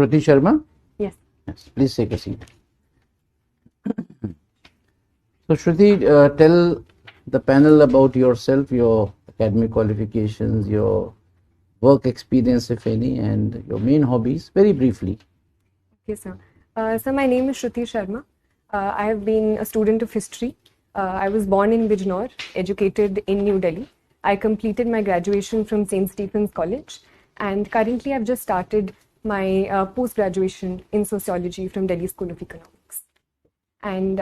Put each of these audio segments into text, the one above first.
Shruti Sharma? Yes. Yes, please take a seat. So Shruti, tell the panel about yourself, your academic qualifications, your work experience, if any, and your main hobbies, very briefly. Okay, sir. So my name is Shruti Sharma. I have been a student of history. I was born in Bijnor, educated in New Delhi. I completed my graduation from St. Stephen's College, and currently I've just started my post-graduation in sociology from Delhi School of Economics. And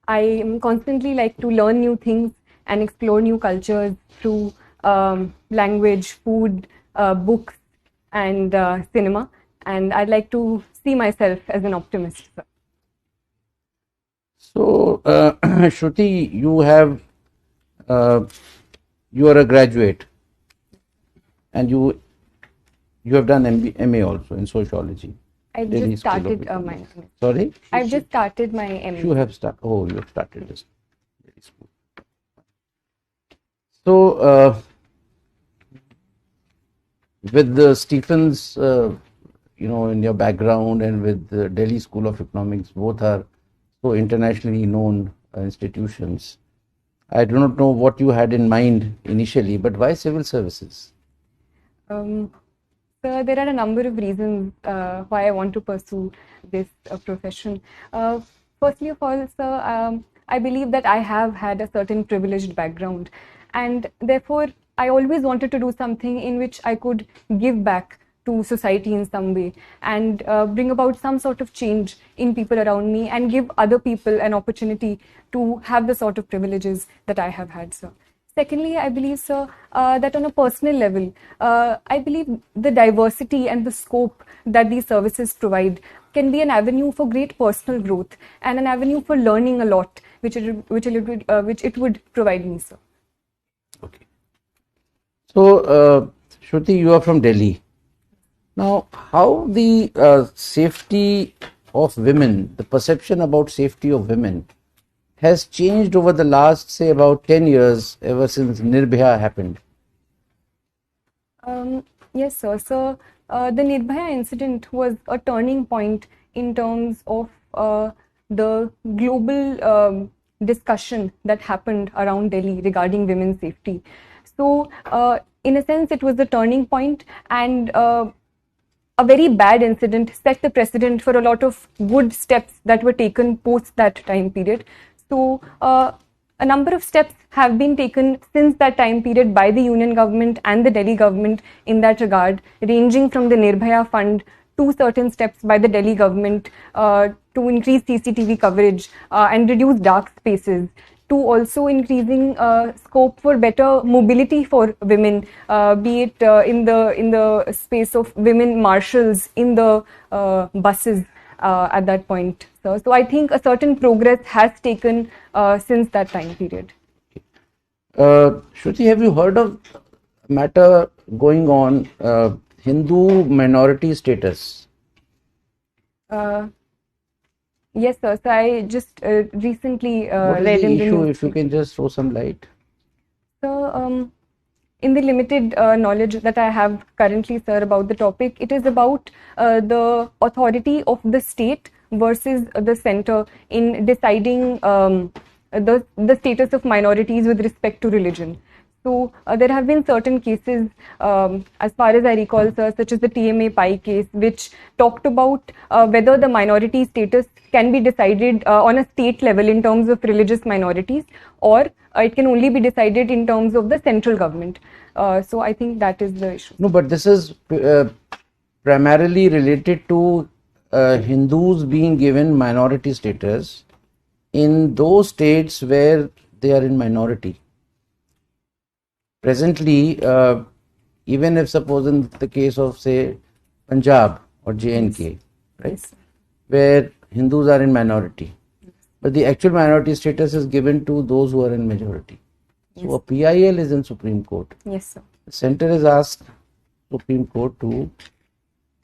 I am constantly like to learn new things and explore new cultures through language, food, books, and cinema. And I'd like to see myself as an optimist, sir. So, Shruti, you are a graduate, and you have done MA also in sociology. I've Delhi just School of started my Economics. MA. Sorry? I've just started my MA. You have started. Oh, you have started this. Delhi School. So, with the Stephens, in your background, and with the Delhi School of Economics, both are so internationally known institutions. I do not know what you had in mind initially, but why civil services? So there are a number of reasons why I want to pursue this profession. Firstly of all, sir, I believe that I have had a certain privileged background, and therefore I always wanted to do something in which I could give back to society in some way and bring about some sort of change in people around me and give other people an opportunity to have the sort of privileges that I have had, sir. Secondly, I believe, sir, that on a personal level, I believe the diversity and the scope that these services provide can be an avenue for great personal growth and an avenue for learning a lot, which it would provide me, sir. Okay. So, Shruti, you are from Delhi. Now, how the safety of women, the perception about safety of women, has changed over the last, say, about 10 years, ever since Nirbhaya happened? Yes, sir. So, the Nirbhaya incident was a turning point in terms of the global discussion that happened around Delhi regarding women's safety. So, in a sense, it was a turning point, and a very bad incident set the precedent for a lot of good steps that were taken post that time period. So, a number of steps have been taken since that time period by the union government and the Delhi government in that regard, ranging from the Nirbhaya Fund to certain steps by the Delhi government to increase CCTV coverage and reduce dark spaces, to also increasing scope for better mobility for women, be it in the space of women marshals in the buses at that point. So I think a certain progress has taken since that time period. Shruti, have you heard of a matter going on, Hindu minority status? Yes, sir. So I just recently What is read the in the issue, news. if you can just throw some light? So, in the limited knowledge that I have currently, sir, about the topic, it is about the authority of the state versus the center in deciding the status of minorities with respect to religion. So there have been certain cases, as far as I recall, sir, such as the TMA Pai case, which talked about whether the minority status can be decided on a state level in terms of religious minorities, or it can only be decided in terms of the central government. So I think that is the issue. No, but this is primarily related to Hindus being given minority status in those states where they are in minority. Presently, even if suppose in the case of, say, Punjab or JNK, right, Yes. where Hindus are in minority, but the actual minority status is given to those who are in majority. So a PIL is in Supreme Court. Yes, sir. The center has asked Supreme Court to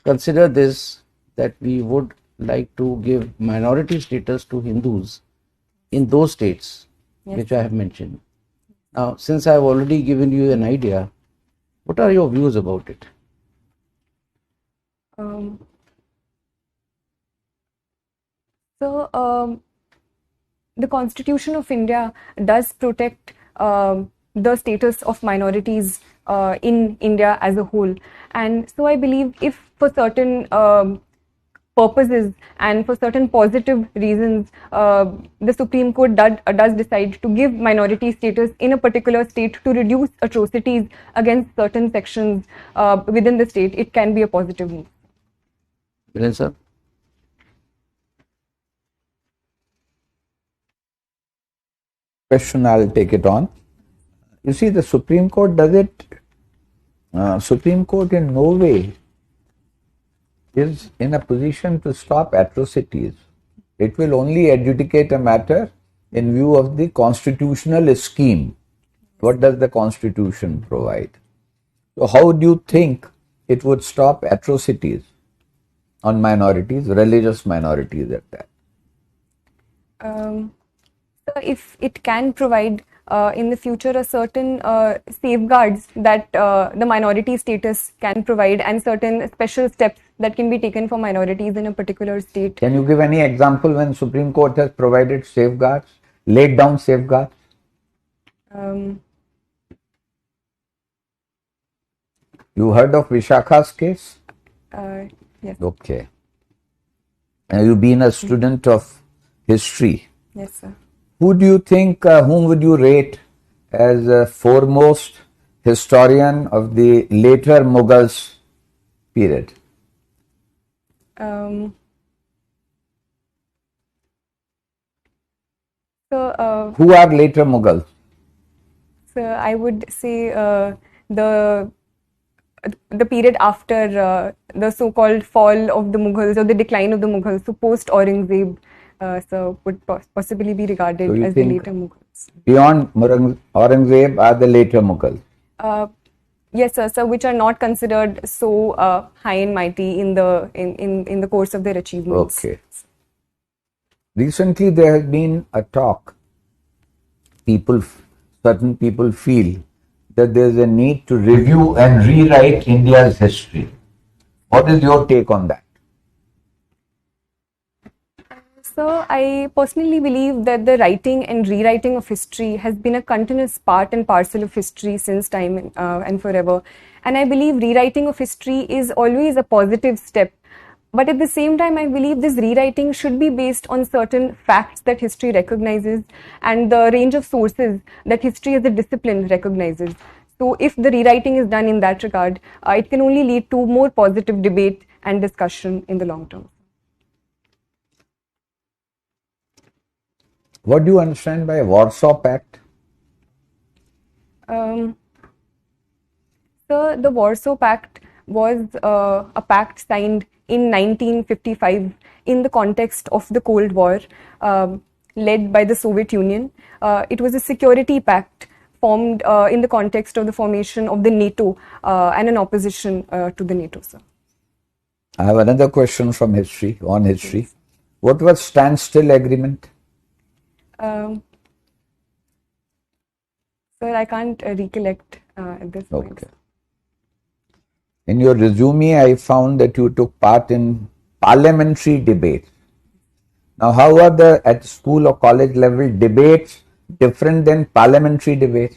consider this, that we would like to give minority status to Hindus in those states which I have mentioned. Now, since I have already given you an idea, what are your views about it? So, the Constitution of India does protect the status of minorities in India as a whole. And so I believe if for certain purposes and for certain positive reasons, the Supreme Court does decide to give minority status in a particular state to reduce atrocities against certain sections within the state, it can be a positive move. Viren sir? Question, I'll take it on. You see, the Supreme Court does it. Supreme Court in no way is in a position to stop atrocities. It will only adjudicate a matter in view of the constitutional scheme. What does the Constitution provide? So how do you think it would stop atrocities on minorities, religious minorities at that? So if it can provide in the future a certain safeguards that the minority status can provide and certain special steps that can be taken for minorities in a particular state. Can you give any example when Supreme Court has provided safeguards, laid down safeguards? You heard of Vishakha's case? Yes. Okay. You've been a student of history. Yes, sir. Who do you think, whom would you rate as a foremost historian of the later Mughals period? So, Who are later Mughals? so I would say the period after the so-called fall of the Mughals or the decline of the Mughals, so post Aurangzeb, so would possibly be regarded So you as the think later Mughals. beyond Aurangzeb are the later Mughals? Yes, sir. So which are not considered so high and mighty in the course of their achievements. Okay. Recently, there has been a talk. Certain people feel that there is a need to review and rewrite India's history. What is your take on that? So I personally believe that the writing and rewriting of history has been a continuous part and parcel of history since time and forever. And I believe rewriting of history is always a positive step. But at the same time, I believe this rewriting should be based on certain facts that history recognizes and the range of sources that history as a discipline recognizes. So if the rewriting is done in that regard, it can only lead to more positive debate and discussion in the long term. What do you understand by Warsaw Pact? So the Warsaw Pact was a pact signed in 1955 in the context of the Cold War, led by the Soviet Union. It was a security pact formed in the context of the formation of the NATO and an opposition to the NATO, sir. I have another question from history, on history. Yes. What was standstill agreement? Sir, I can't recollect at this point. Okay. In your resume, I found that you took part in parliamentary debates. Now, how are the at school or college level debates different than parliamentary debates?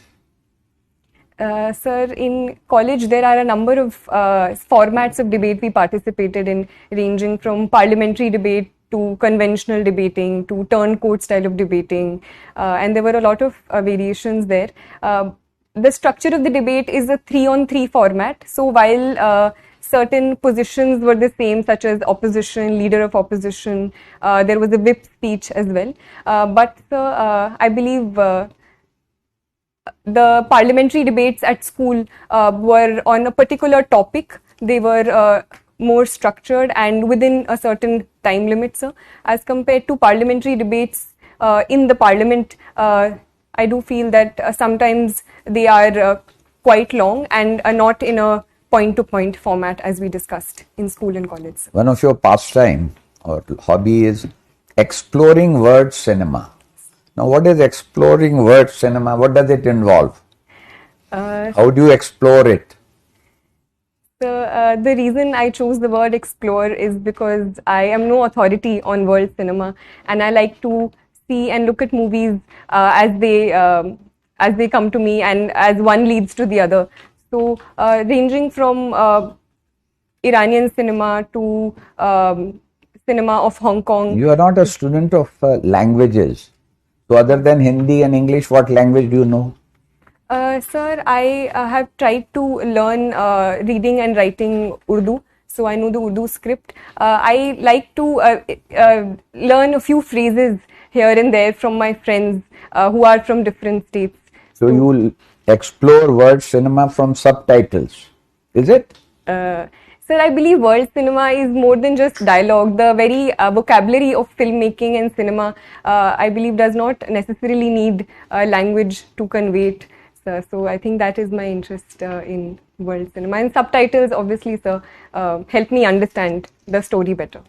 Sir, in college there are a number of formats of debate we participated in, ranging from parliamentary debate to conventional debating to turncoat style of debating, and there were a lot of variations there. The structure of the debate is a 3-on-3 format. So while certain positions were the same, such as opposition, leader of opposition, there was a whip speech as well. But I believe the parliamentary debates at school were on a particular topic. They were more structured and within a certain time limit, sir. As compared to parliamentary debates in the parliament, I do feel that sometimes they are quite long and are not in a point-to-point format as we discussed in school and college. One of your pastime or hobby is exploring word cinema. Now, what is exploring word cinema? What does it involve? How do you explore it? So the reason I chose the word explore is because I am no authority on world cinema, and I like to see and look at movies as they come to me, and as one leads to the other. So ranging from Iranian cinema to cinema of Hong Kong. You are not a student of languages. So other than Hindi and English, what language do you know? Sir, I have tried to learn reading and writing Urdu, so I know the Urdu script. I like to learn a few phrases here and there from my friends who are from different states. So you will explore world cinema from subtitles, is it? Sir, I believe world cinema is more than just dialogue. The very vocabulary of filmmaking and cinema, I believe, does not necessarily need language to convey it. Sir. So I think that is my interest in world cinema. And subtitles, obviously, sir, help me understand the story better.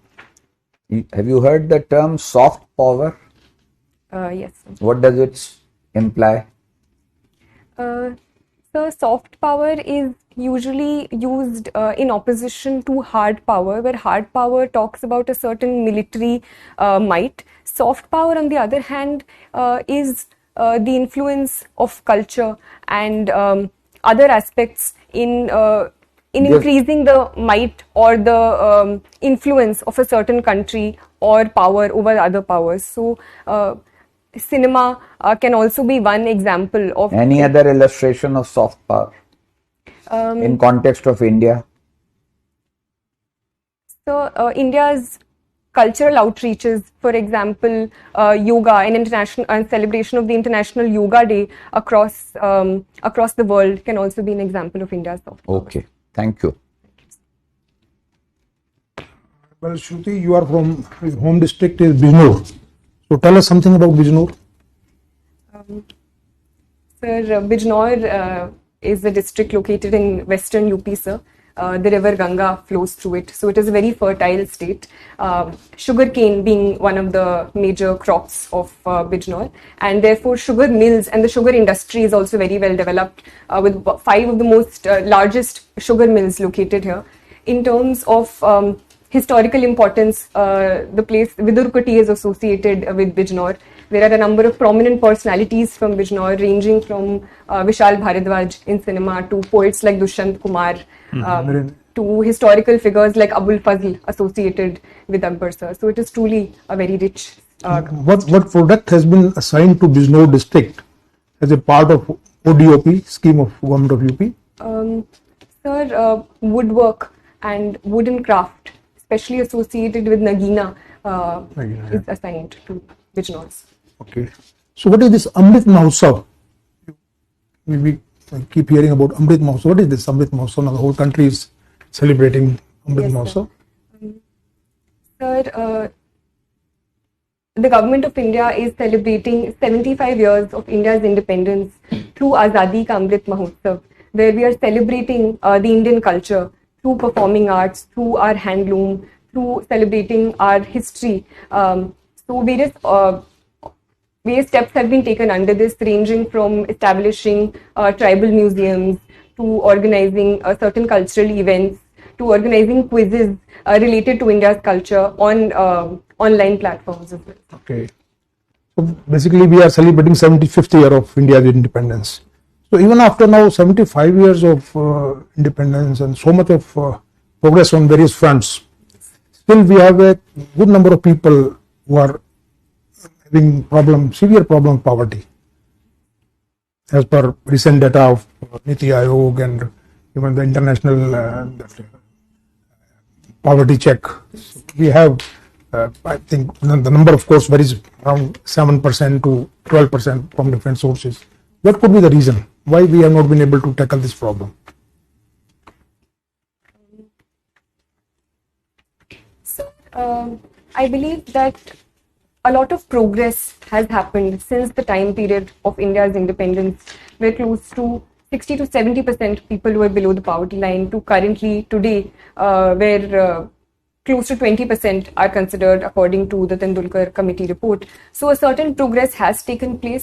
Have you heard the term soft power? Yes, sir. What does it imply? So soft power is usually used in opposition to hard power, where hard power talks about a certain military might. Soft power, on the other hand, is the influence of culture and other aspects in increasing the might or the influence of a certain country or power over other powers. So cinema can also be one example of any other illustration of soft power in context of India. So India's cultural outreaches, for example, yoga and international celebration of the International Yoga Day across the world, can also be an example of India's soft power. Okay, thank you. Well, Shruti, you are from your home district is Bijnor. So tell us something about Bijnor. Sir, Bijnor is a district located in western UP, sir. The river Ganga flows through it, so it is a very fertile state. Sugarcane being one of the major crops of Bijnor, and therefore sugar mills and the sugar industry is also very well developed, with 5 of the most largest sugar mills located here. In terms of historical importance, the place Vidurkoti is associated with Bijnor. There are a number of prominent personalities from Bijnor, ranging from Vishal Bharadwaj in cinema to poets like Dushyant Kumar, to historical figures like Abul Fazl associated with Akbar, sir. So it is truly a very rich. What product has been assigned to Bijnor district as a part of ODOP scheme of government of UP? Sir, woodwork and wooden craft, especially associated with Nagina, is assigned to Bijnor. Okay. So what is this Amrit Mahotsav? We keep hearing about Amrit Mahotsav. What is this Amrit Mahotsav? Now the whole country is celebrating Amrit Mahotsav. Sir, the government of India is celebrating 75 years of India's independence through Azadi Ka Amrit Mahotsav, where we are celebrating the Indian culture through performing arts, through our handloom, through celebrating our history. So various steps have been taken under this, ranging from establishing tribal museums to organizing certain cultural events to organizing quizzes related to India's culture on online platforms as well. Okay. So basically we are celebrating 75th year of India's independence. So even after now 75 years of independence and so much of progress on various fronts, still we have a good number of people who are having severe problem of poverty. As per recent data of Niti Aayog and even the international poverty check, we have, I think the number of course varies around 7% to 12% from different sources. What could be the reason why we have not been able to tackle this problem? So, I believe that a lot of progress has happened since the time period of India's independence, where close to 60 to 70% people were below the poverty line, to currently today, where close to 20% are considered according to the Tendulkar committee report. So a certain progress has taken place.